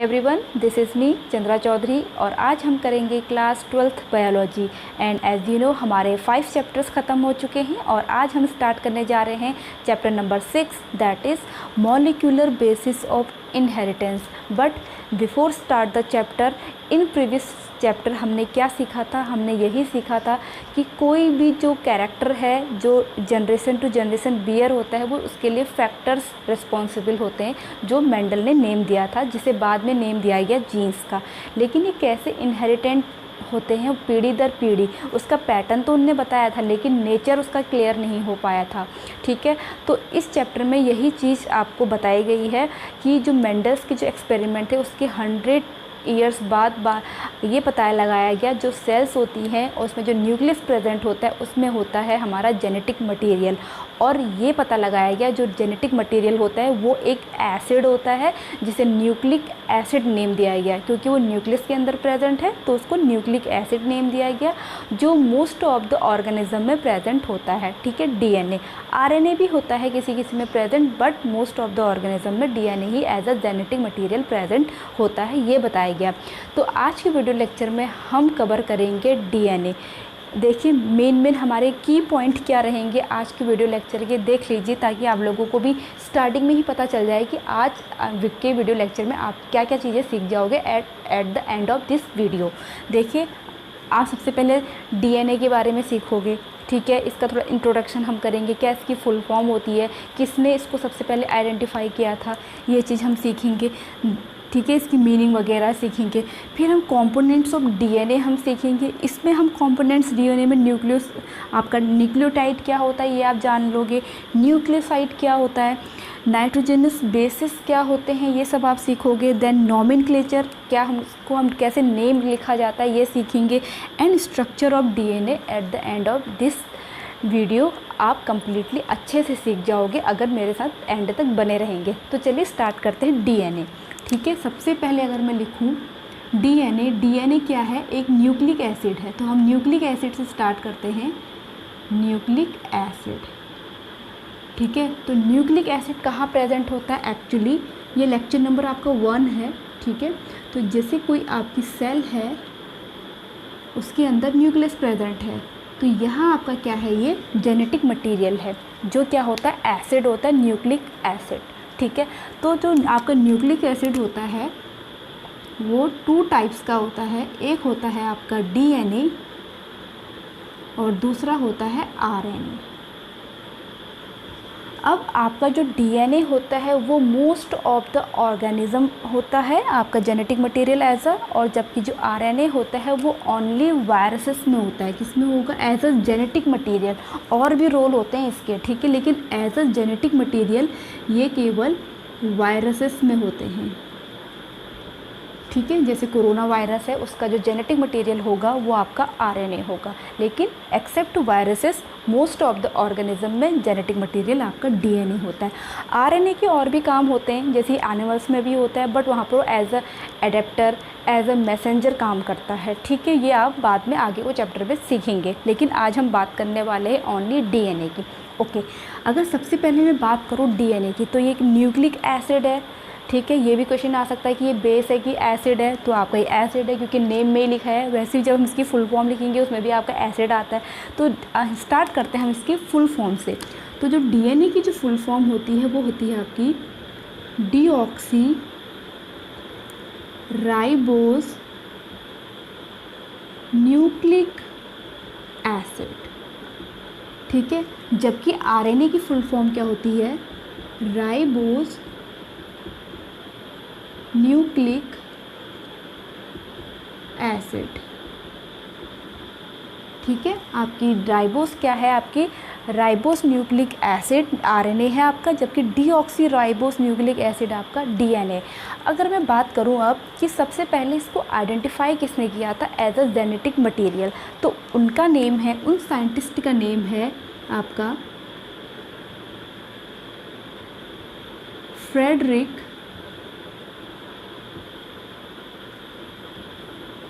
Everyone, this is me Chandra Chaudhary और आज हम करेंगे class 12th biology. And as you know हमारे 5 चैप्टर्स ख़त्म हो चुके हैं और आज हम स्टार्ट करने जा रहे हैं chapter number 6, that is molecular basis of inheritance. But before start the chapter, in previous chapter हमने क्या सीखा था? हमने यही सीखा था कि कोई भी जो कैरेक्टर है जो जनरेशन टू जनरेशन बियर होता है वो उसके लिए फैक्टर्स रिस्पॉन्सिबल होते हैं जो मेंडल ने नेम दिया था, जिसे बाद में नेम दिया गया जीन्स का। लेकिन ये कैसे इनहेरिटेंट होते हैं पीढ़ी दर पीढ़ी, उसका पैटर्न तो उनने बताया था लेकिन नेचर उसका क्लियर नहीं हो पाया था। ठीक है, तो इस चैप्टर में यही चीज़ आपको बताई गई है कि जो मेंडल्स के जो एक्सपेरिमेंट है उसके 100 ईयर्स बाद ये पता लगाया गया जो सेल्स होती हैं और उसमें जो न्यूक्लियस प्रेजेंट होता है उसमें होता है हमारा जेनेटिक मटेरियल। और ये पता लगाया गया जो जेनेटिक मटेरियल होता है वो एक एसिड होता है जिसे न्यूक्लिक एसिड नेम दिया गया, क्योंकि वो न्यूक्लियस के अंदर प्रेजेंट है तो उसको न्यूक्लिक एसिड नेम दिया गया, जो मोस्ट ऑफ द ऑर्गेनिज्म में प्रेजेंट होता है। ठीक है, डीएनए, आरएनए भी होता है किसी किसी में present, but most of the organism में डीएनए ही as a genetic material present होता है, ये बताया गया। तो आज के वीडियो लेक्चर में हम कवर करेंगे डीएनए। देखिए मेन हमारे की पॉइंट क्या रहेंगे आज के वीडियो लेक्चर के, देख लीजिए ताकि आप लोगों को भी स्टार्टिंग में ही पता चल जाए कि आज के वीडियो लेक्चर में आप क्या क्या चीज़ें सीख जाओगे at the end of this video. देखिए, आप सबसे पहले डीएनए के बारे में सीखोगे। ठीक है, इसका थोड़ा इंट्रोडक्शन हम करेंगे, क्या इसकी फुल फॉर्म होती है, किसने इसको सबसे पहले आइडेंटिफाई किया था, ये चीज़ हम सीखेंगे। ठीक है, इसकी मीनिंग वगैरह सीखेंगे। फिर हम कंपोनेंट्स ऑफ डीएनए हम सीखेंगे। इसमें हम कंपोनेंट्स डीएनए में न्यूक्लियस, आपका न्यूक्लियोटाइड क्या होता है ये आप जान लोगे, न्यूक्लियोसाइड क्या होता है, नाइट्रोजनस बेसिस क्या होते हैं ये सब आप सीखोगे। देन नॉमेनक्लेचर, क्या हम कैसे नेम लिखा जाता है ये सीखेंगे। And structure of DNA at the end of this video आप कंप्लीटली अच्छे से सीख जाओगे अगर मेरे साथ एंड तक बने रहेंगे। तो चलिए स्टार्ट करते हैं डीएनए। ठीक है, सबसे पहले अगर मैं लिखूं डीएनए क्या है, एक न्यूक्लिक एसिड है, तो हम न्यूक्लिक एसिड से स्टार्ट करते हैं, न्यूक्लिक एसिड। ठीक है, तो न्यूक्लिक एसिड कहाँ प्रेजेंट होता है? एक्चुअली ये लेक्चर नंबर आपका 1 है। ठीक है, तो जैसे कोई आपकी सेल है उसके अंदर न्यूक्लियस प्रेजेंट है, तो यहाँ आपका क्या है, ये जेनेटिक मटेरियल है जो क्या होता है, एसिड होता है, न्यूक्लिक एसिड। ठीक है, तो जो आपका न्यूक्लिक एसिड होता है वो 2 टाइप्स का होता है, एक होता है आपका डीएनए और दूसरा होता है आरएनए। अब आपका जो डीएनए होता है वो मोस्ट ऑफ द ऑर्गेनिज्म होता है आपका जेनेटिक मटेरियल एज अ, और जबकि जो आरएनए होता है वो ओनली वायरसेस में होता है। किसमें होगा? As a genetic material. और भी रोल होते हैं इसके, ठीक है, लेकिन एज अ जेनेटिक मटेरियल ये केवल वायरसेस में होते हैं। ठीक है, जैसे कोरोना वायरस है उसका जो जेनेटिक मटेरियल होगा वो आपका आरएनए होगा, लेकिन except viruses most of the organism में जेनेटिक मटेरियल आपका डीएनए होता है। आरएनए के और भी काम होते हैं जैसे एनिमल्स में भी होता है, बट वहाँ पर as a adapter, as a messenger काम करता है। ठीक है, ये आप बाद में आगे वो चैप्टर में सीखेंगे, लेकिन आज हम बात करने वाले हैं ओनली डीएनए की। ओके, अगर सबसे पहले मैं बात करूँ डीएनए की, तो ये एक न्यूक्लिक एसिड है। ठीक है, ये भी क्वेश्चन आ सकता है कि ये बेस है कि एसिड है, तो आपका ये एसिड है क्योंकि नेम में ही लिखा है। वैसे भी जब हम इसकी फुल फॉर्म लिखेंगे उसमें भी आपका एसिड आता है। तो स्टार्ट करते हैं हम इसकी फुल फॉर्म से। तो जो डीएनए की जो फुल फॉर्म होती है वो होती है आपकी डीऑक्सी राइबोस न्यूक्लिक एसिड। ठीक है, जबकि आरएनए की फुल फॉर्म क्या होती है? Ribose nucleic acid. ठीक है, आपकी राइबोस क्या है? आपकी राइबोस न्यूक्लिक एसिड आरएनए है आपका, जबकि डीऑक्सी राइबोस न्यूक्लिक एसिड आपका डीएनए। अगर मैं बात करूं अब कि सबसे पहले इसको आइडेंटिफाई किसने किया था एज अ जेनेटिक मटेरियल, तो उनका नेम है, उन साइंटिस्ट का नेम है आपका फ्रेडरिक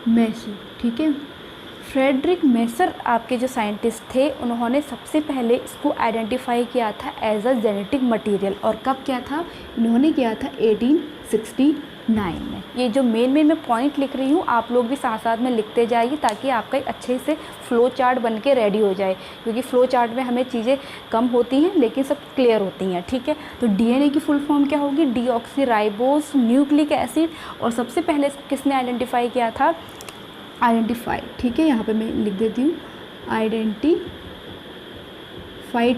मैसी। ठीक है, फ्रेडरिक मेसर आपके जो साइंटिस्ट थे, उन्होंने सबसे पहले इसको आइडेंटिफाई किया था एज अ जेनेटिक मटेरियल। और कब किया था? इन्होंने किया था 1869 में। ये जो मेन मैं पॉइंट लिख रही हूँ, आप लोग भी साथ साथ में लिखते जाइए ताकि आपका एक अच्छे से फ्लो चार्ट बन के रेडी हो जाए, क्योंकि फ्लो चार्ट में हमें चीज़ें कम होती हैं लेकिन सब क्लियर होती हैं। ठीक है, तो डीएनए की फुल फॉर्म क्या होगी? Deoxyribose nucleic acid. और सबसे पहले इसको किसने आइडेंटिफाई किया था? आइडेंटिफाई, ठीक है, यहाँ पे मैं लिख देती हूँ, आइडेंटिफाइड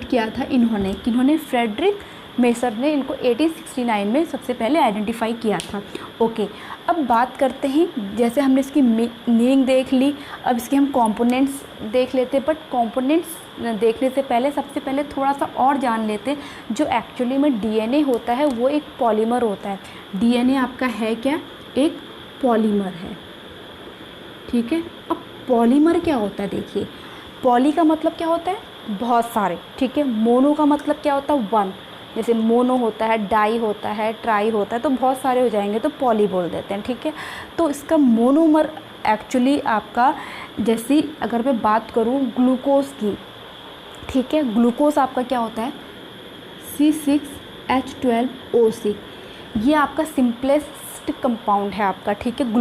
किया था इन्होंने, किन्होंने? फ्रेडरिक मेसर ने इनको 1869 में सबसे पहले आइडेंटिफाई किया था। ओके, अब बात करते हैं, जैसे हमने इसकी मीनिंग देख ली, अब इसके हम कंपोनेंट्स देख लेते हैं। बट कंपोनेंट्स देखने से पहले सबसे पहले थोड़ा सा और जान लेते हैं, जो एक्चुअली में डीएनए होता है वो एक पॉलीमर होता है। डीएनए आपका है क्या? एक पॉलीमर है। ठीक है, अब पॉलीमर क्या होता है? देखिए, पॉली का मतलब क्या होता है? बहुत सारे। ठीक है, मोनो का मतलब क्या होता है? वन। जैसे मोनो होता है, डाई होता है, ट्राई होता है, तो बहुत सारे हो जाएंगे तो पॉली बोल देते हैं। ठीक है, तो इसका मोनोमर एक्चुअली आपका, जैसे अगर मैं बात करूँ ग्लूकोज की, ठीक है, ग्लूकोज आपका क्या होता है? C6H12O6। ये आपका सिंपलेस्ट कंपाउंड है आपका। ठीक है,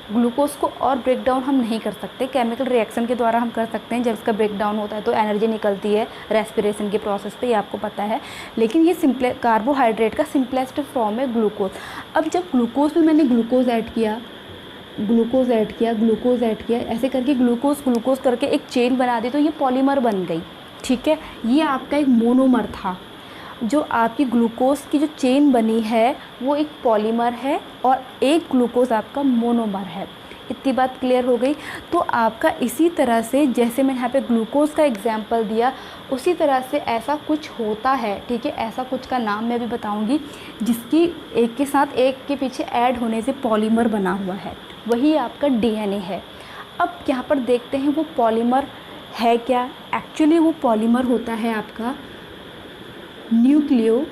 ग्लूकोज को और ब्रेक डाउन हम नहीं कर सकते, केमिकल रिएक्शन के द्वारा हम कर सकते हैं। जब इसका ब्रेक डाउन होता है तो एनर्जी निकलती है रेस्पिरेशन के प्रोसेस पे, ये आपको पता है। लेकिन ये कार्बोहाइड्रेट का सिंपलेस्ट फॉर्म है ग्लूकोज। अब जब ग्लूकोज में मैंने ग्लूकोज ऐड किया, ऐसे करके ग्लूकोज करके एक चेन बना दी, तो ये पॉलीमर बन गई। ठीक है, ये आपका एक मोनोमर था। जो आपकी ग्लूकोज की जो चेन बनी है वो एक पॉलीमर है और एक ग्लूकोज आपका मोनोमर है। इतनी बात क्लियर हो गई। तो आपका इसी तरह से, जैसे मैंने यहाँ पे ग्लूकोज का एग्जांपल दिया, उसी तरह से ऐसा कुछ होता है। ठीक है, ऐसा कुछ का नाम मैं भी बताऊंगी, जिसकी एक के साथ एक के पीछे ऐड होने से पॉलीमर बना हुआ है, वही आपका डीएनए है। अब यहाँ पर देखते हैं वो पॉलीमर है क्या। एक्चुअली वो पॉलीमर होता है आपका न्यूक्लियोटाइड।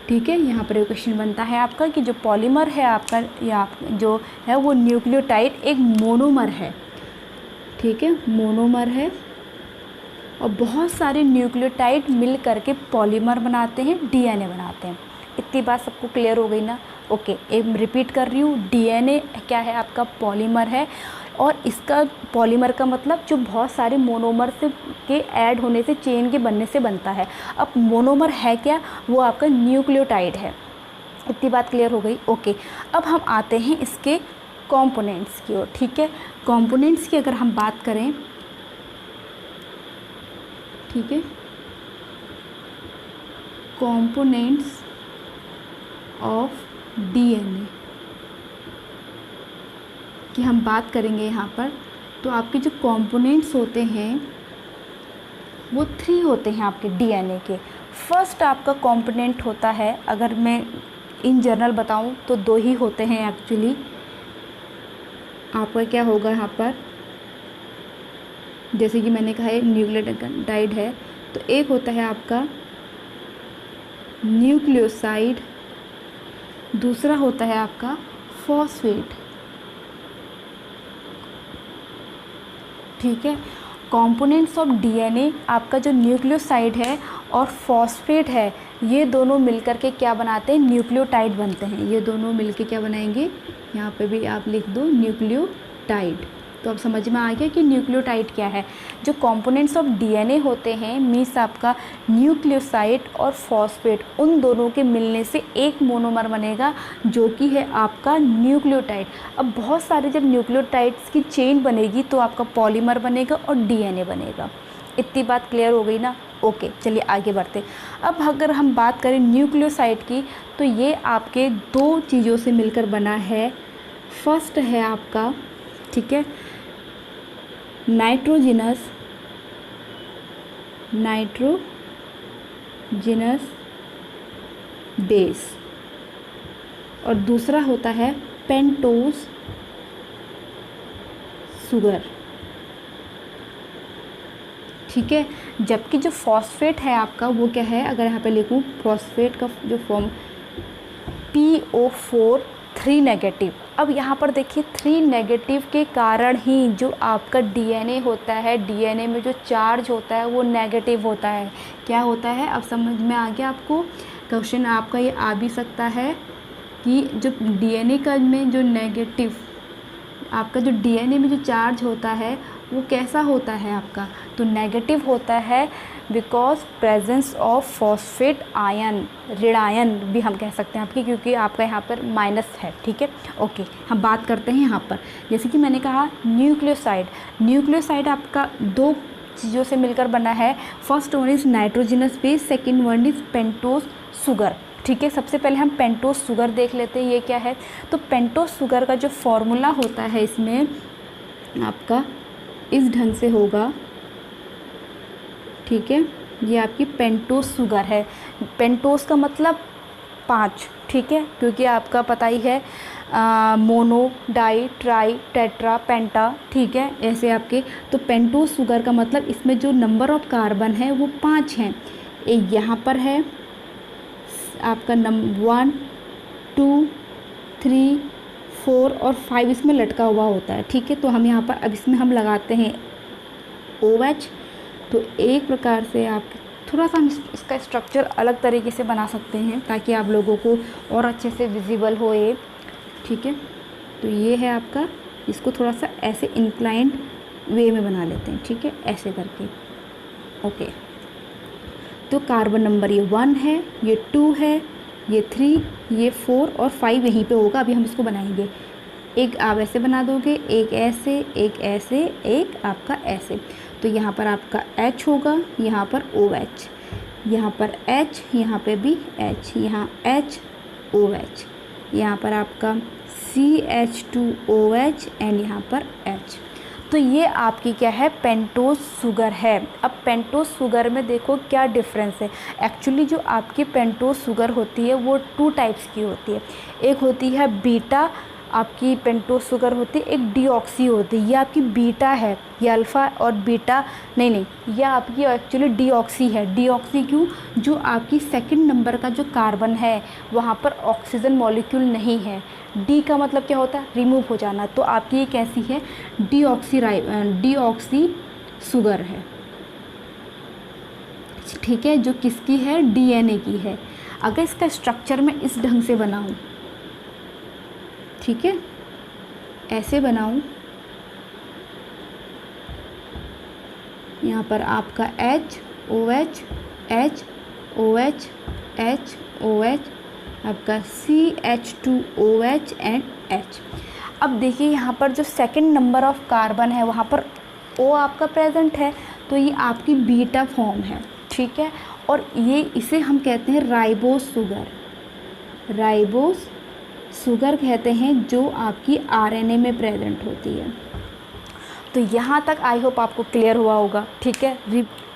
ठीक है, यहाँ पर एक क्वेश्चन बनता है आपका कि जो पॉलीमर है आपका, या जो है वो न्यूक्लियोटाइड एक मोनोमर है। ठीक है, मोनोमर है और बहुत सारे न्यूक्लियोटाइड मिल करके पॉलीमर बनाते हैं, डीएनए बनाते हैं। इतनी बात सबको क्लियर हो गई ना? ओके, एक रिपीट कर रही हूँ, डीएनए क्या है आपका? पॉलीमर है। और इसका पॉलीमर का मतलब जो बहुत सारे मोनोमर से के ऐड होने से, चेन के बनने से बनता है। अब मोनोमर है क्या? वो आपका न्यूक्लियोटाइड है। इतनी बात क्लियर हो गई? ओके, अब हम आते हैं इसके कंपोनेंट्स की ओर। ठीक है, कंपोनेंट्स की अगर हम बात करें, ठीक है, कंपोनेंट्स ऑफ डीएनए कि हम बात करेंगे यहाँ पर, तो आपके जो कंपोनेंट्स होते हैं वो 3 होते हैं आपके डीएनए के। फर्स्ट आपका कंपोनेंट होता है, अगर मैं इन जनरल बताऊँ तो 2 ही होते हैं एक्चुअली। आपका क्या होगा यहाँ पर, जैसे कि मैंने कहा है न्यूक्लियोटाइड है, तो एक होता है आपका न्यूक्लियोसाइड, दूसरा होता है आपका फॉस्फेट। ठीक है, कंपोनेंट्स ऑफ डीएनए आपका जो न्यूक्लियोसाइड है और फॉस्फेट है, ये दोनों मिलकर के क्या बनाते हैं? न्यूक्लियोटाइड बनते हैं। ये दोनों मिलके क्या बनाएंगे? यहाँ पे भी आप लिख दो न्यूक्लियोटाइड। तो अब समझ में आ गया कि न्यूक्लियोटाइड क्या है। जो कंपोनेंट्स ऑफ डीएनए होते हैं मीन्स आपका न्यूक्लियोसाइड और फॉस्फेट, उन दोनों के मिलने से एक मोनोमर बनेगा जो कि है आपका न्यूक्लियोटाइड। अब बहुत सारे जब न्यूक्लियोटाइड्स की चेन बनेगी तो आपका पॉलीमर बनेगा और डीएनए बनेगा। इतनी बात क्लियर हो गई ना? ओके, चलिए आगे बढ़ते। अब अगर हम बात करें न्यूक्लियोसाइड की, तो ये आपके 2 चीज़ों से मिलकर बना है। फर्स्ट है आपका, ठीक है, नाइट्रोजिनस बेस, और दूसरा होता है पेंटोज शुगर। ठीक है, जबकि जो फॉस्फेट है आपका वो क्या है, अगर यहाँ पे लिखूँ फॉस्फेट का जो फॉर्म, PO4 3 नेगेटिव। अब यहाँ पर देखिए 3 नेगेटिव के कारण ही जो आपका DNA होता है, DNA में जो चार्ज होता है वो नेगेटिव होता है। क्या होता है, अब समझ में आ गया आपको? क्वेश्चन आपका ये आ भी सकता है कि जो DNA का में जो नेगेटिव, आपका जो DNA में जो चार्ज होता है वो कैसा होता है आपका, तो नेगेटिव होता है because presence of phosphate ion, ऋण आयन भी हम कह सकते हैं आपकी, क्योंकि आपका यहाँ पर माइनस है। ठीक है, ओके। हम बात करते हैं यहाँ पर, जैसे कि मैंने कहा न्यूक्लियोसाइड। न्यूक्लियोसाइड आपका 2 चीज़ों से मिलकर बना है। First one is nitrogenous base, second one is pentose sugar. ठीक है, सबसे पहले हम पेंटोज शुगर देख लेते हैं ये क्या है। तो पेंटोज शुगर का जो फॉर्मूला होता है इसमें आपका इस ढंग से होगा। ठीक है, ये आपकी पेंटोज शुगर है। पेंटोज का मतलब 5, ठीक है, क्योंकि आपका पता ही है मोनो, डाई, ट्राई, टेट्रा, पेंटा, ठीक है, ऐसे आपके। तो पेंटोज शुगर का मतलब इसमें जो नंबर ऑफ कार्बन है वो 5 हैं। एक यहाँ पर है आपका 1, 2, 3, 4 और 5 इसमें लटका हुआ होता है। ठीक है, तो हम यहाँ पर अब इसमें हम लगाते हैं OH। तो एक प्रकार से आप थोड़ा सा हम इसका स्ट्रक्चर अलग तरीके से बना सकते हैं ताकि आप लोगों को और अच्छे से विजिबल हो ये। ठीक है, तो ये है आपका, इसको थोड़ा सा ऐसे इंक्लाइंड वे में बना लेते हैं। ठीक है, ऐसे करके। ओके, तो कार्बन नंबर ये 1 है, ये 2 है, ये 3, ये 4 और 5 यहीं पे होगा। अभी हम इसको बनाएंगे। एक आप ऐसे बना दोगे, एक ऐसे, एक ऐसे, एक आपका ऐसे। तो यहाँ पर आपका H होगा, यहाँ पर OH, यहाँ पर H, यहाँ पे भी H, यहाँ H, OH, यहाँ पर आपका CH2OH एंड यहाँ पर H। तो ये आपकी क्या है, पेंटोज शुगर है। अब पेंटोज शुगर में देखो क्या डिफरेंस है। एक्चुअली जो आपकी पेंटोज शुगर होती है वो 2 टाइप्स की होती है। एक होती है बीटा आपकी पेंटोज शुगर होती है, एक डीऑक्सी होती है। ये आपकी बीटा है, ये अल्फ़ा और बीटा नहीं, ये आपकी एक्चुअली डीऑक्सी है। डीऑक्सी क्यों? जो आपकी सेकंड नंबर का जो कार्बन है वहाँ पर ऑक्सीजन मॉलिक्यूल नहीं है। डी का मतलब क्या होता है, रिमूव हो जाना। तो आपकी ये कैसी है, डीऑक्सी शुगर है। ठीक है, जो किसकी है, DNA की है। अगर इसका स्ट्रक्चर मैं इस ढंग से बनाऊँ, ठीक है, ऐसे बनाऊं, यहाँ पर आपका H, OH, H, OH, H, OH, आपका CH2OH एंड H। अब देखिए यहाँ पर जो सेकंड नंबर ऑफ कार्बन है वहाँ पर O आपका प्रेजेंट है, तो ये आपकी बीटा फॉर्म है। ठीक है, और ये इसे हम कहते हैं राइबोज शुगर। राइबोज शुगर कहते हैं जो आपकी RNA में प्रेजेंट होती है। तो यहाँ तक आई होप आपको क्लियर हुआ होगा। ठीक है,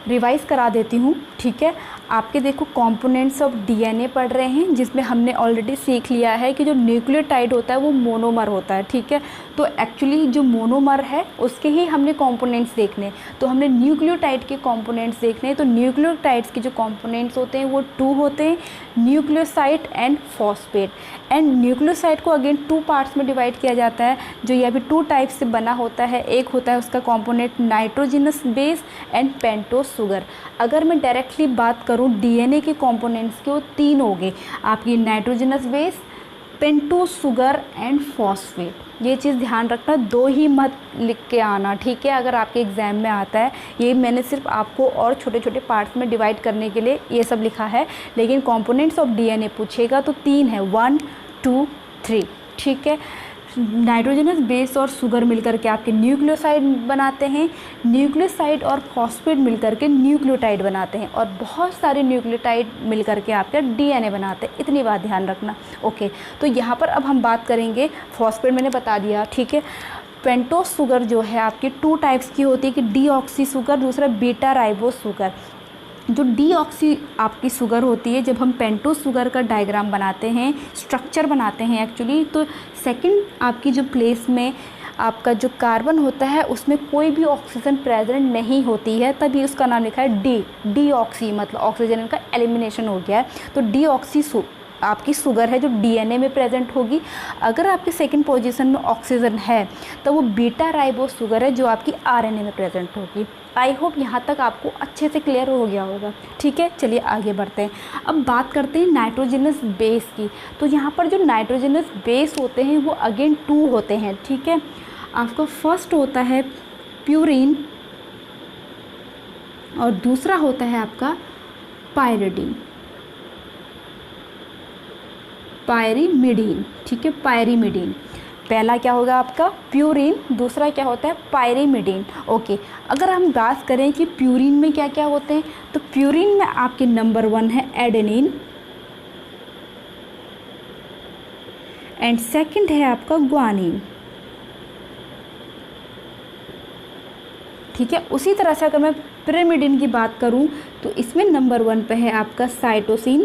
रिवाइज़ करा देती हूँ। ठीक है, आपके देखो कंपोनेंट्स ऑफ DNA पढ़ रहे हैं, जिसमें हमने ऑलरेडी सीख लिया है कि जो न्यूक्लियोटाइड होता है वो मोनोमर होता है। ठीक है, तो एक्चुअली जो मोनोमर है उसके ही हमने कंपोनेंट्स देखने। तो हमने न्यूक्लियोटाइड के कंपोनेंट्स देखने। तो न्यूक्लियोटाइड्स के जो कंपोनेंट्स होते हैं वो 2 होते हैं, nucleoside and phosphate. And nucleoside को अगेन 2 पार्ट्स में डिवाइड किया जाता है, जो ये अभी 2 टाइप्स से बना होता है। एक होता है उसका component nitrogenous base and pentose sugar. अगर मैं डायरेक्टली बात करूं DNA के कंपोनेंट्स के, वो 3 हो गए आपकी, nitrogenous base, pentose sugar and phosphate. ये चीज़ ध्यान रखना, 2 ही मत लिख के आना। ठीक है, अगर आपके एग्ज़ाम में आता है, ये मैंने सिर्फ आपको और छोटे छोटे पार्ट्स में डिवाइड करने के लिए ये सब लिखा है, लेकिन कंपोनेंट्स ऑफ DNA पूछेगा तो 3 है, 1, 2, 3। ठीक है, नाइट्रोजनस बेस और शुगर मिलकर के आपके न्यूक्लियोसाइड बनाते हैं, न्यूक्लियोसाइड और फॉस्फेट मिलकर के न्यूक्लियोटाइड बनाते हैं, और बहुत सारे न्यूक्लियोटाइड मिलकर के आपका DNA बनाते हैं। इतनी बात ध्यान रखना। ओके, तो यहाँ पर अब हम बात करेंगे, फॉस्फेट मैंने बता दिया। ठीक है, पेंटोज शुगर जो है आपकी 2 टाइप्स की होती है कि डीऑक्सी शुगर, दूसरा बीटा राइबोज शुगर। जो डीऑक्सी आपकी शुगर होती है, जब हम पेंटोज शुगर का डायग्राम बनाते हैं, स्ट्रक्चर बनाते हैं एक्चुअली, तो सेकंड आपकी जो प्लेस में आपका जो कार्बन होता है उसमें कोई भी ऑक्सीजन प्रेजेंट नहीं होती है, तभी उसका नाम लिखा है डीऑक्सी, मतलब ऑक्सीजन का एलिमिनेशन हो गया है। तो डीऑक्सी आपकी शुगर है जो डीएनए में प्रेजेंट होगी। अगर आपकी सेकंड पोजीशन में ऑक्सीजन है तो वो बीटा राइबोस शुगर है जो आपकी आरएनए में प्रेजेंट होगी। आई होप यहाँ तक आपको अच्छे से क्लियर हो गया होगा। ठीक है, चलिए आगे बढ़ते हैं। अब बात करते हैं नाइट्रोजनस बेस की। तो यहाँ पर जो नाइट्रोजनस बेस होते हैं वो अगेन 2 होते हैं। ठीक है, आपका फर्स्ट होता है प्यूरिन और दूसरा होता है आपका पायरिडीन, पायरीमिडीन। ठीक है, पायरीमिडीन। पहला क्या होगा आपका प्यूरिन, दूसरा क्या होता है पायरीमिडीन। ओके, अगर हम बात करें कि प्यूरिन में क्या क्या होते हैं, तो प्यूरिन में आपके नंबर 1 है एडेनिन एंड सेकंड है आपका ग्वानिन। ठीक है, उसी तरह से अगर मैं पिरिमिडिन की बात करूं तो इसमें नंबर 1 पे है आपका साइटोसिन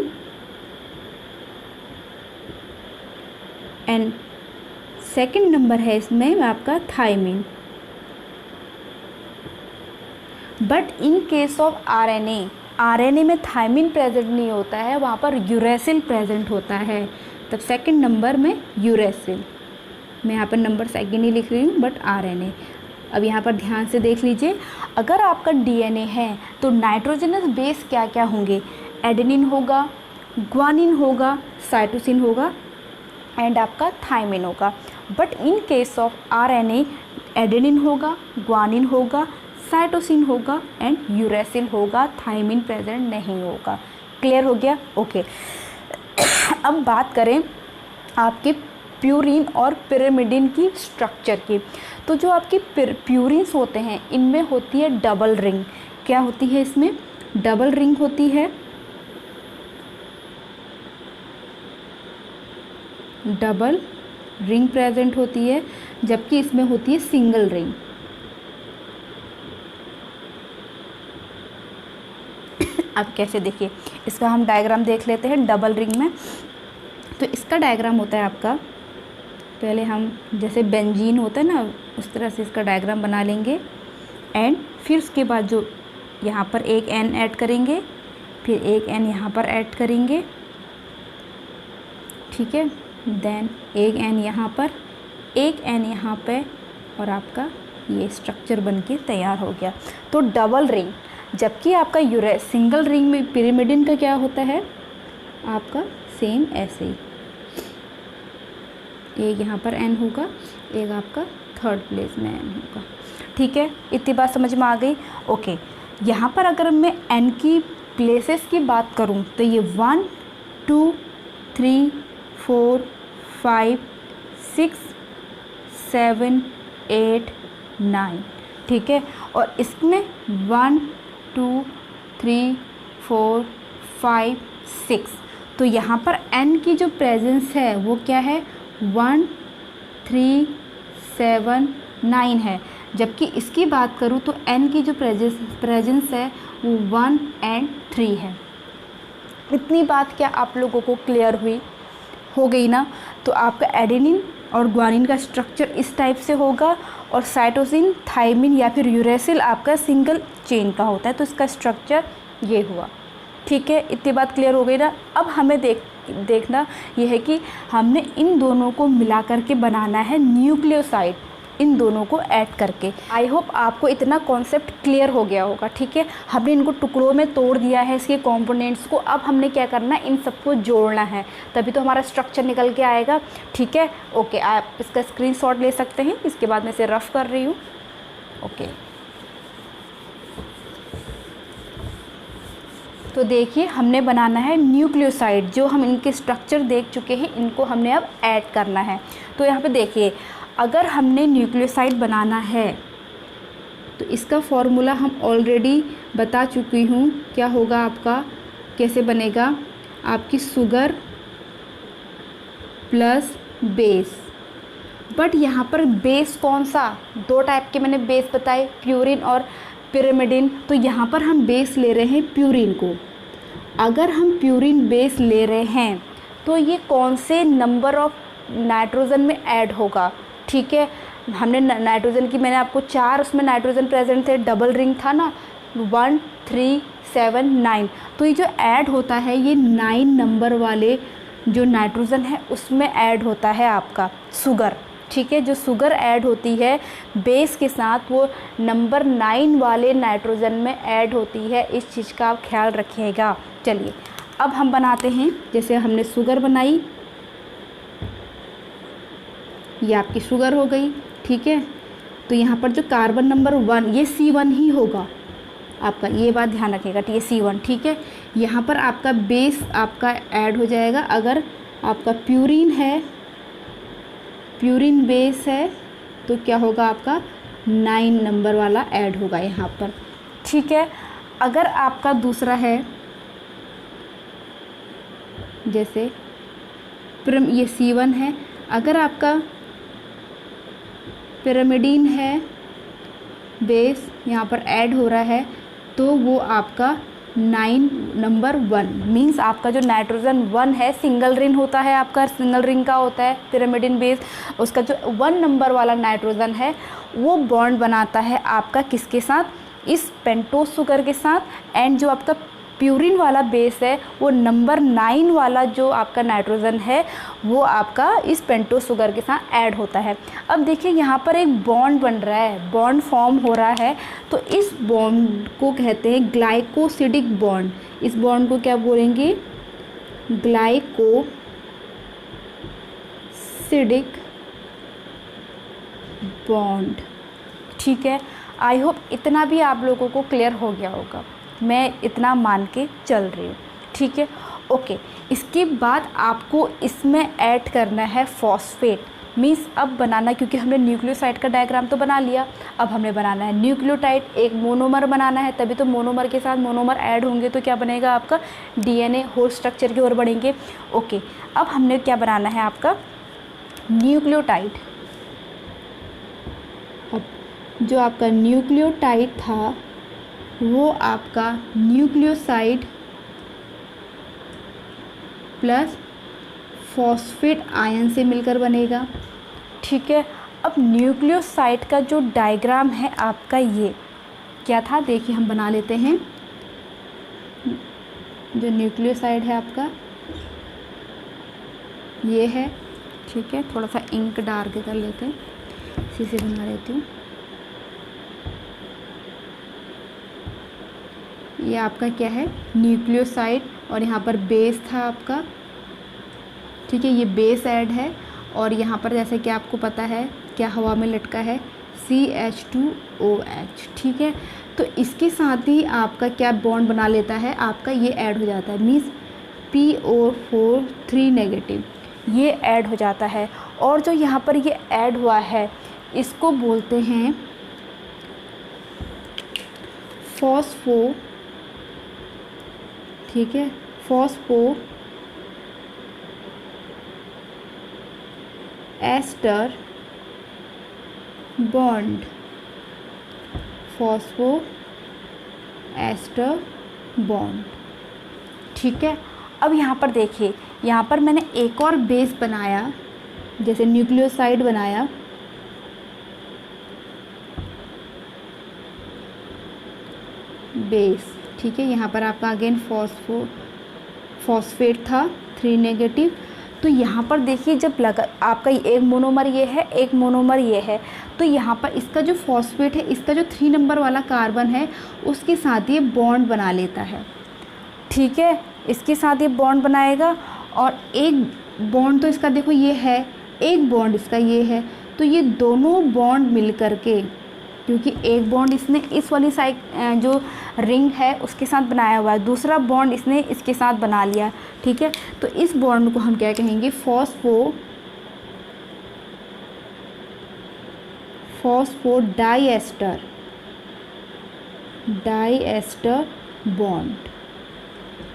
एंड सेकंड नंबर है इसमें आपका thymine. But in case of RNA में थायमिन प्रेजेंट नहीं होता है, वहाँ पर यूरेसिल प्रेजेंट होता है। तब सेकंड नंबर में यूरेसिल, मैं यहाँ पर नंबर सेकंड ही लिख रही हूँ, बट आरएनए। अब यहाँ पर ध्यान से देख लीजिए, अगर आपका डीएनए है तो नाइट्रोजनस बेस क्या क्या होंगे, एडेनिन होगा, ग्वानिन होगा, साइटोसिन होगा एंड आपका थायमिन होगा। But in case of RNA adenine होगा, ग्वानिन होगा, साइटोसिन होगा एंड यूरेसिल होगा, थायमिन प्रेजेंट नहीं होगा। क्लियर हो गया? ओके। अब बात करें आपके प्यूरिन और पिरिमिडिन की स्ट्रक्चर की। तो जो आपकी प्यूरिन्स होते हैं इनमें होती है डबल रिंग। क्या होती है इसमें? डबल रिंग होती है, डबल रिंग प्रेजेंट होती है, जबकि इसमें होती है सिंगल रिंग। अब कैसे, देखिए इसका हम डायग्राम देख लेते हैं डबल रिंग में। तो इसका डायग्राम होता है आपका, पहले हम जैसे बेंजीन होता है ना उस तरह से इसका डायग्राम बना लेंगे एंड फिर उसके बाद जो यहाँ पर एक एन ऐड करेंगे, फिर एक एन यहाँ पर ऐड करेंगे। ठीक है, देन एक एन यहाँ पर, एक एन यहाँ पे और आपका ये स्ट्रक्चर बनके तैयार हो गया। तो डबल रिंग, जबकि आपका सिंगल रिंग में पिरिमिडिन का क्या होता है आपका सेम ऐसे ही, एक यहाँ पर एन होगा, एक आपका थर्ड प्लेस में एन होगा। ठीक है, इतनी बात समझ में आ गई? ओके, यहाँ पर अगर मैं एन की प्लेसेस की बात करूँ तो ये 1 2 3 4 5 6 7 8 9। ठीक है, और इसमें 1 2 3 4 5 6। तो यहाँ पर n की जो प्रेजेंस है वो क्या है 1 3 7 9 है, जबकि इसकी बात करूँ तो n की जो प्रेजेंस है वो 1 एंड 3 है। इतनी बात क्या आप लोगों को क्लियर हो गई ना? तो आपका एडेनिन और ग्वानिन का स्ट्रक्चर इस टाइप से होगा और साइटोसिन, थायमिन या फिर यूरेसिल आपका सिंगल चेन का होता है। तो इसका स्ट्रक्चर ये हुआ। ठीक है, इतनी बात क्लियर हो गई ना? अब हमें देखना यह है कि हमने इन दोनों को मिला करके बनाना है न्यूक्लियोसाइड, इन दोनों को ऐड करके। आई होप आपको इतना कॉन्सेप्ट क्लियर हो गया होगा। ठीक है, हमने इनको टुकड़ों में तोड़ दिया है इसके कंपोनेंट्स को। अब हमने क्या करना है, इन सबको जोड़ना है, तभी तो हमारा स्ट्रक्चर निकल के आएगा। ठीक है, ओके, आप इसका स्क्रीनशॉट ले सकते हैं। इसके बाद मैं इसे रफ कर रही हूँ। ओके, तो देखिए हमने बनाना है न्यूक्लियोसाइड। जो हम इनके स्ट्रक्चर देख चुके हैं इनको हमने अब ऐड करना है। तो यहाँ पे देखिए, अगर हमने न्यूक्लियोसाइड बनाना है तो इसका फॉर्मूला हम ऑलरेडी बता चुकी हूँ। क्या होगा आपका, कैसे बनेगा, आपकी शुगर प्लस बेस। बट यहाँ पर बेस कौन सा, 2 टाइप के मैंने बेस बताए, प्यूरिन और पिरिमिडिन। तो यहाँ पर हम बेस ले रहे हैं प्यूरिन को। अगर हम प्यूरिन बेस ले रहे हैं तो ये कौन से नंबर ऑफ नाइट्रोजन में ऐड होगा? ठीक है, हमने नाइट्रोजन की मैंने आपको 4 उसमें नाइट्रोजन प्रेजेंट थे, डबल रिंग था ना, 1 3 7 9। तो ये जो ऐड होता है ये 9 नंबर वाले जो नाइट्रोजन है उसमें ऐड होता है आपका शुगर, ठीक है। जो शुगर ऐड होती है बेस के साथ वो नंबर 9 वाले नाइट्रोजन में ऐड होती है, इस चीज़ का आप ख्याल रखिएगा। चलिए अब हम बनाते हैं, जैसे हमने शुगर बनाई, ये आपकी शुगर हो गई, ठीक है। तो यहाँ पर जो कार्बन नंबर 1 ये C1 ही होगा आपका, ये बात ध्यान रखिएगा, ये C1, ठीक है। यहाँ पर आपका बेस आपका ऐड हो जाएगा, अगर आपका प्यूरिन है, प्यूरिन बेस है तो क्या होगा आपका 9 नंबर वाला ऐड होगा यहाँ पर, ठीक है। अगर आपका दूसरा है, जैसे ये C1 है, अगर आपका पिरामिडीन है बेस यहाँ पर ऐड हो रहा है तो वो आपका 9 नंबर 1 मीन्स आपका जो नाइट्रोजन 1 है सिंगल रिंग होता है, आपका सिंगल रिंग का होता है पिरामिडीन बेस, उसका जो 1 नंबर वाला नाइट्रोजन है वो बॉन्ड बनाता है आपका किसके साथ, इस पेंटोज शुगर के साथ। एंड जो आपका प्यूरिन वाला बेस है वो नंबर 9 वाला जो आपका नाइट्रोजन है वो आपका इस पेंटोज शुगर के साथ ऐड होता है। अब देखिए यहाँ पर एक बॉन्ड बन रहा है, बॉन्ड फॉर्म हो रहा है, तो इस बॉन्ड को कहते हैं ग्लाइकोसिडिक बॉन्ड। इस बॉन्ड को क्या बोलेंगे, ग्लाइकोसिडिक बॉन्ड, ठीक है। आई होप इतना भी आप लोगों को क्लियर हो गया होगा, मैं इतना मान के चल रही हूँ, ठीक है। ओके, इसके बाद आपको इसमें ऐड करना है फॉस्फेट, मीन्स अब बनाना, क्योंकि हमने न्यूक्लियोसाइड का डायग्राम तो बना लिया, अब हमने बनाना है न्यूक्लियोटाइड, एक मोनोमर बनाना है, तभी तो मोनोमर के साथ मोनोमर ऐड होंगे तो क्या बनेगा आपका DNA होल स्ट्रक्चर की ओर बढ़ेंगे। ओके, अब हमने क्या बनाना है आपका न्यूक्लियोटाइड। अब जो आपका न्यूक्लियोटाइड था वो आपका न्यूक्लियोसाइड प्लस फॉस्फेट आयन से मिलकर बनेगा, ठीक है। अब न्यूक्लियोसाइड का जो डायग्राम है आपका ये क्या था, देखिए हम बना लेते हैं। जो न्यूक्लियोसाइड है आपका ये है, ठीक है। थोड़ा सा इंक डार्क कर लेते हैं, इसी से बना लेती हूँ। ये आपका क्या है न्यूक्लियोसाइड, और यहाँ पर बेस था आपका, ठीक है। ये बेस ऐड है, और यहाँ पर जैसे कि आपको पता है क्या हवा में लटका है CH2OH, ठीक है। तो इसके साथ ही आपका क्या बॉन्ड बना लेता है, आपका ये ऐड हो जाता है, मीन्स PO4 3 नेगेटिव, ये ऐड हो जाता है। और जो यहाँ पर ये ऐड हुआ है इसको बोलते हैं फॉस्फो, ठीक है, phospho ester bond, phospho ester bond, ठीक है। अब यहाँ पर देखिए, यहाँ पर मैंने एक और बेस बनाया, जैसे न्यूक्लियोसाइड बनाया, बेस, ठीक है। यहाँ पर आपका अगेन फॉस्फेट था 3 नेगेटिव। तो यहाँ पर देखिए जब लगा आपका एक मोनोमर ये है, एक मोनोमर ये है, तो यहाँ पर इसका जो फॉस्फेट है, इसका जो 3 नंबर वाला कार्बन है उसके साथ ये बॉन्ड बना लेता है, ठीक है। इसके साथ ये बॉन्ड बनाएगा, और एक बॉन्ड तो इसका देखो ये है, एक बॉन्ड इसका ये है, तो ये दोनों बॉन्ड मिल करके, क्योंकि एक बॉन्ड इसने इस वाली साइड जो रिंग है उसके साथ बनाया हुआ है, दूसरा बॉन्ड इसने इसके साथ बना लिया, ठीक है। तो इस बॉन्ड को हम क्या कहेंगे, फॉस्फो डाइएस्टर बॉन्ड,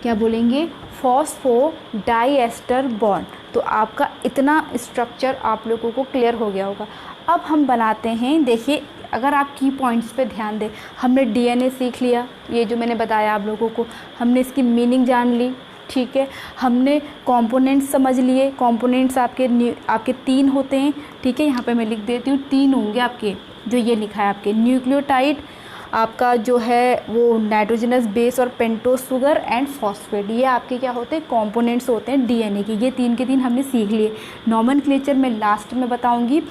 क्या बोलेंगे, फॉस्फो डाइएस्टर बॉन्ड। तो आपका इतना स्ट्रक्चर आप लोगों को क्लियर हो गया होगा। अब हम बनाते हैं, देखिए अगर आप की पॉइंट्स पे ध्यान दें, हमने DNA सीख लिया, ये जो मैंने बताया आप लोगों को, हमने इसकी मीनिंग जान ली, ठीक है। हमने कंपोनेंट्स समझ लिए, कंपोनेंट्स आपके 3 होते हैं, ठीक है। यहाँ पे मैं लिख देती हूँ 3 होंगे आपके, जो ये लिखा है आपके न्यूक्लियोटाइड, आपका जो है वो नाइट्रोजनस बेस और पेंटोस शुगर एंड फॉस्फेट, ये आपके क्या होते हैं, कंपोनेंट्स होते हैं डीएनए के। ये 3 के 3 हमने सीख लिए। नॉमेनक्लेचर मैं लास्ट में बताऊंगी।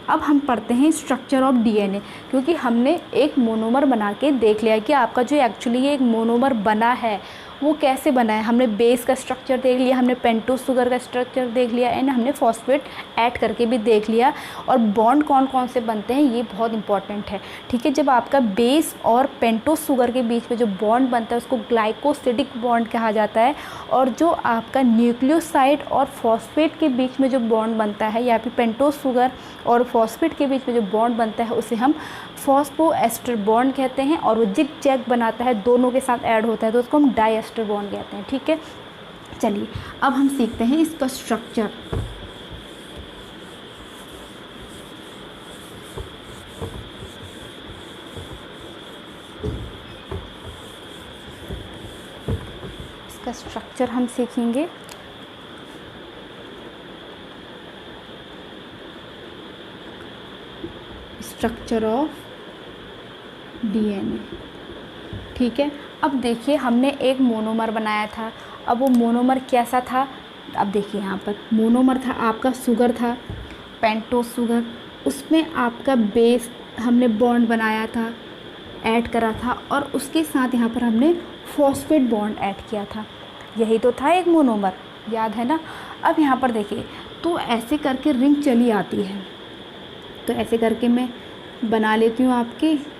अब हम पढ़ते हैं स्ट्रक्चर ऑफ डीएनए, क्योंकि हमने एक मोनोमर बना के देख लिया कि आपका जो एक्चुअली ये एक मोनोमर बना है वो कैसे बना है। हमने बेस का स्ट्रक्चर देख लिया, हमने पेंटोस शुगर का स्ट्रक्चर देख लिया एंड हमने फॉस्फेट ऐड करके भी देख लिया। और बॉन्ड कौन कौन से बनते हैं ये बहुत इंपॉर्टेंट है, ठीक है। जब आपका बेस और पेंटोस शुगर के बीच में जो बॉन्ड बनता है उसको ग्लाइकोसिडिक बॉन्ड कहा जाता है। और जो आपका न्यूक्लियोसाइड और फॉस्फेट के बीच में जो बॉन्ड बनता है, या फिर पेंटोस शुगर और फॉस्फेट के बीच में जो बॉन्ड बनता है उसे हम फॉस्फोएस्टर बॉन्ड कहते हैं। और वो जिग जैग बनाता है, दोनों के साथ ऐड होता है तो उसको हम डाइएस्टर बॉन्ड कहते हैं, ठीक है। चलिए अब हम सीखते हैं इसका स्ट्रक्चर। इसका स्ट्रक्चर हम सीखेंगे। स्ट्रक्चर ऑफ डीएनए, ठीक है। अब देखिए हमने एक मोनोमर बनाया था। अब वो मोनोमर कैसा था, अब देखिए यहाँ पर मोनोमर था आपका शुगर था, पेंटोस शुगर, उसमें आपका बेस हमने बॉन्ड बनाया था, ऐड करा था, और उसके साथ यहाँ पर हमने फॉस्फेट बॉन्ड ऐड किया था। यही तो था एक मोनोमर, याद है ना। अब यहाँ पर देखिए तो ऐसे करके रिंग चली आती है, तो ऐसे करके मैं बना लेती हूँ आपके,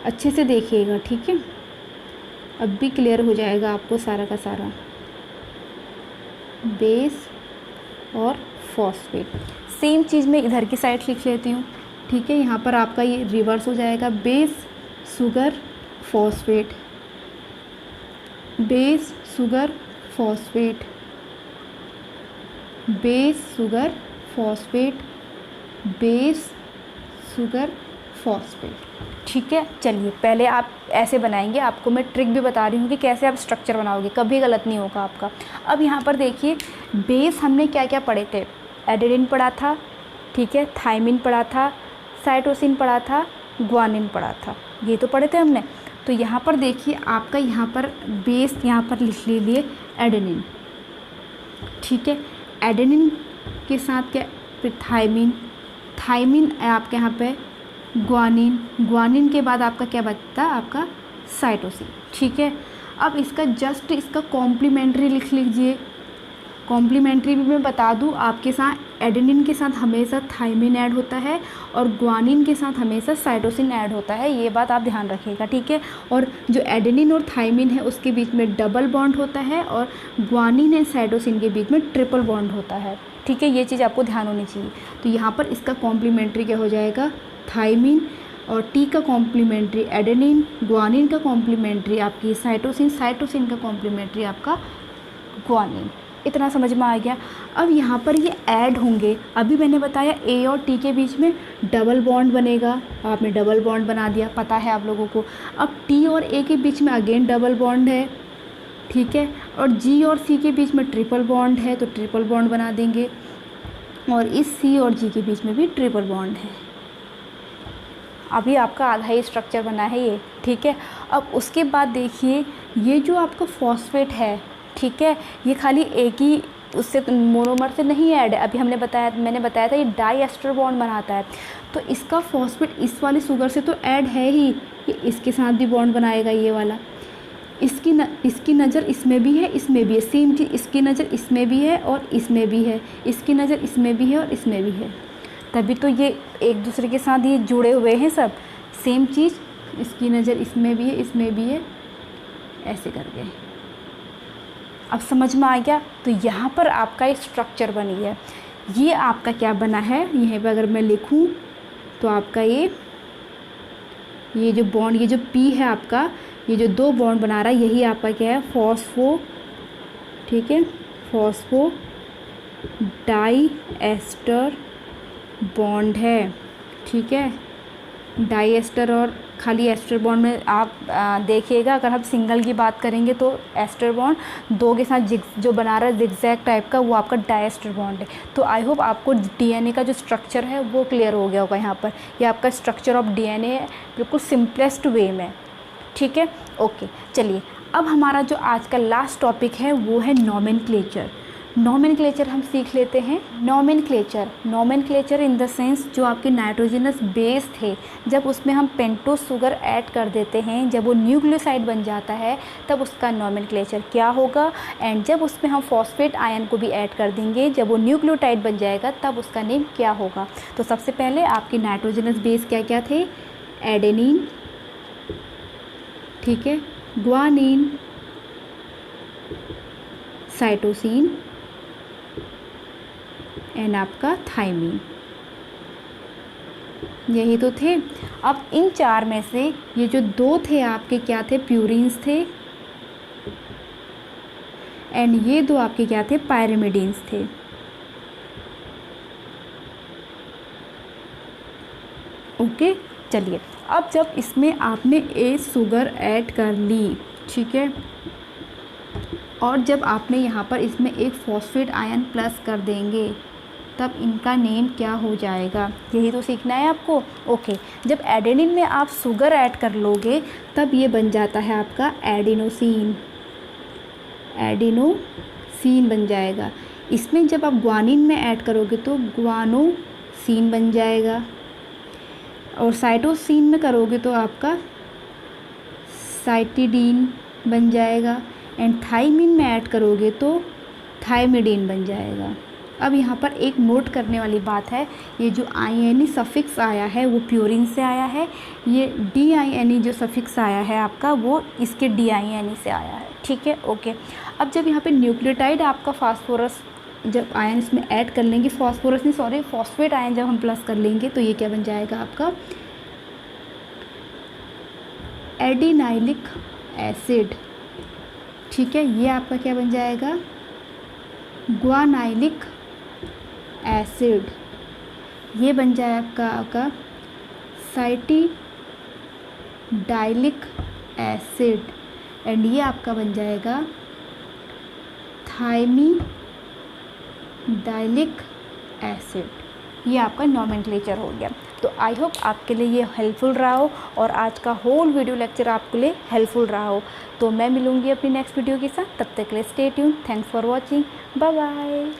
अच्छे से देखिएगा, ठीक है। अब भी क्लियर हो जाएगा आपको सारा का सारा। बेस और फॉस्फेट, सेम चीज़ मैं इधर की साइड लिख लेती हूँ, ठीक है। यहाँ पर आपका ये रिवर्स हो जाएगा, base sugar phosphate, base sugar phosphate, base sugar phosphate, base sugar phosphate, ठीक है। चलिए पहले आप ऐसे बनाएंगे, आपको मैं ट्रिक भी बता रही हूँ कि कैसे आप स्ट्रक्चर बनाओगे, कभी गलत नहीं होगा आपका। अब यहाँ पर देखिए बेस हमने क्या क्या पढ़े थे, एडेनिन पढ़ा था, ठीक है, थायमिन पढ़ा था, साइटोसिन पढ़ा था, ग्वानिन पढ़ा था, ये तो पढ़े थे हमने। तो यहाँ पर देखिए आपका यहाँ पर बेस यहाँ पर लिख लीजिए एडेनिन, ठीक है। एडेनिन के साथ क्या, फिर थायमिन, थायमिन आपके यहाँ पे ग्वानिन, ग्वानिन के बाद आपका क्या बचता है, आपका साइटोसिन, ठीक है। अब इसका जस्ट इसका कॉम्प्लीमेंट्री लिख लीजिए। कॉम्प्लीमेंट्री भी मैं बता दूँ आपके साथ, एडेनिन के साथ हमेशा थायमिन ऐड होता है और ग्वानिन के साथ हमेशा साइटोसिन ऐड होता है, ये बात आप ध्यान रखिएगा, ठीक है। और जो एडेनिन और थायमिन है उसके बीच में डबल बॉन्ड होता है और ग्वानिन एंड साइटोसिन के बीच में ट्रिपल बॉन्ड होता है, ठीक है। ये चीज़ आपको ध्यान होनी चाहिए। तो यहाँ पर इसका कॉम्प्लीमेंट्री क्या हो जाएगा, थायमिन, और टी का कॉम्प्लीमेंट्री एडेनिन, ग्वानिन का कॉम्प्लीमेंट्री आपकी साइटोसिन, साइटोसिन का कॉम्प्लीमेंट्री आपका ग्वानिन। इतना समझ में आ गया। अब यहाँ पर ये ऐड होंगे, अभी मैंने बताया ए और टी के बीच में डबल बॉन्ड बनेगा, आपने डबल बॉन्ड बना दिया, पता है आप लोगों को। अब टी और ए के बीच में अगेन डबल बॉन्ड है, ठीक है। और जी और सी के बीच में ट्रिपल बॉन्ड है तो ट्रिपल बॉन्ड बना देंगे, और इस सी और जी के बीच में भी ट्रिपल बॉन्ड है। अभी आपका आधा ही स्ट्रक्चर बना है ये, ठीक है। अब उसके बाद देखिए ये जो आपका फॉस्फेट है, ठीक है, ये खाली एक ही उससे मोनोमर से नहीं ऐड है। अभी मैंने बताया था ये डाइएस्टर बॉन्ड बनाता है, तो इसका फॉस्फेट इस वाले शुगर से तो ऐड है ही, ये इसके साथ भी बॉन्ड बनाएगा ये वाला। इसकी नज़र इसमें भी है, इसमें भी है, सेम चीज़, इसकी नज़र इसमें भी है और इसमें भी है, इसकी नज़र इसमें भी है और इसमें भी है, तभी तो ये एक दूसरे के साथ ये जुड़े हुए हैं सब। सेम चीज़, इसकी नज़र इसमें भी है, इसमें भी है, ऐसे करके। अब समझ में आ गया। तो यहाँ पर आपका एक स्ट्रक्चर बनी है। ये आपका क्या बना है, यहाँ पर अगर मैं लिखूँ तो आपका ये जो बॉन्ड, ये जो पी है आपका, ये जो दो बॉन्ड बना रहा है, यही आपका क्या है, फॉस्फो, ठीक है, फॉस्फो डाइएस्टर बॉन्ड है, ठीक है। डाइएस्टर और खाली एस्टर बॉन्ड में आप देखिएगा, अगर हम सिंगल की बात करेंगे तो एस्टर बॉन्ड 2 के साथ जो बना रहा है जिगजैग टाइप का, वो आपका डायस्टर बॉन्ड है। तो आई होप आपको डीएनए का जो स्ट्रक्चर है वो क्लियर हो गया होगा। यहाँ पर ये आपका स्ट्रक्चर ऑफ डीएनए है, बिल्कुल सिंपलेस्ट वे में। ठीक है, ओके। चलिए अब हमारा जो आज का लास्ट टॉपिक है वो है नॉमेनक्लेचर। नॉमेनक्लेचर हम सीख लेते हैं। नॉमेनक्लेचर इन द सेंस जो आपके नाइट्रोजनस बेस थे, जब उसमें हम पेंटोस शुगर ऐड कर देते हैं, जब वो न्यूक्लियोसाइड बन जाता है तब उसका नॉमेनक्लेचर क्या होगा। एंड जब उसमें हम फॉस्फेट आयन को भी ऐड कर देंगे, जब वो न्यूक्लियोटाइड बन जाएगा तब उसका नेम क्या होगा। तो सबसे पहले आपके नाइट्रोजनस बेस क्या क्या थे? एडेनिन, ठीक है, ग्वानिन, साइटोसिन एंड आपका थाइमिन, यही तो थे। अब इन 4 में से ये जो 2 थे आपके क्या थे? प्यूरिन्स थे। एंड ये 2 आपके क्या थे? पायरिमिडीन्स थे। ओके, चलिए अब जब इसमें आपने ए शुगर ऐड कर ली, ठीक है, और जब आपने यहाँ पर इसमें एक फॉस्फेट आयन प्लस कर देंगे तब इनका नेम क्या हो जाएगा, यही तो सीखना है आपको। ओके, जब एडेनिन में आप शुगर ऐड कर लोगे तब ये बन जाता है आपका एडिनोसिन। एडिनोसिन बन जाएगा। इसमें जब आप ग्वानिन में ऐड करोगे तो ग्वानोसिन बन जाएगा, और साइटोसिन में करोगे तो आपका साइटिडीन बन जाएगा, एंड थाइमिन में ऐड करोगे तो थाइमिडीन बन जाएगा। अब यहाँ पर एक नोट करने वाली बात है, ये जो INE सफिक्स आया है वो प्यूरिन से आया है, ये DINE जो सफिक्स आया है आपका वो इसके DINE से आया है। ठीक है, ओके। अब जब यहाँ पे न्यूक्लियोटाइड आपका फास्फोरस जब आयन इसमें ऐड कर लेंगे, फॉस्फेट आयन जब हम प्लस कर लेंगे तो ये क्या बन जाएगा आपका? Adenylic acid. ठीक है, ये आपका क्या बन जाएगा? ग्वानाइलिक एसिड। ये बन जाएगा आपका साइटिडाइलिक एसिड, एंड ये आपका बन जाएगा थाइमिडाइलिक एसिड। ये आपका नॉमेनक्लेचर हो गया। तो आई होप आपके लिए ये हेल्पफुल रहा हो और आज का होल वीडियो लेक्चर आपके लिए हेल्पफुल रहा हो। तो मैं मिलूँगी अपनी नेक्स्ट वीडियो के साथ, तब तक के लिए stay tune. Thanks for watching, bye bye.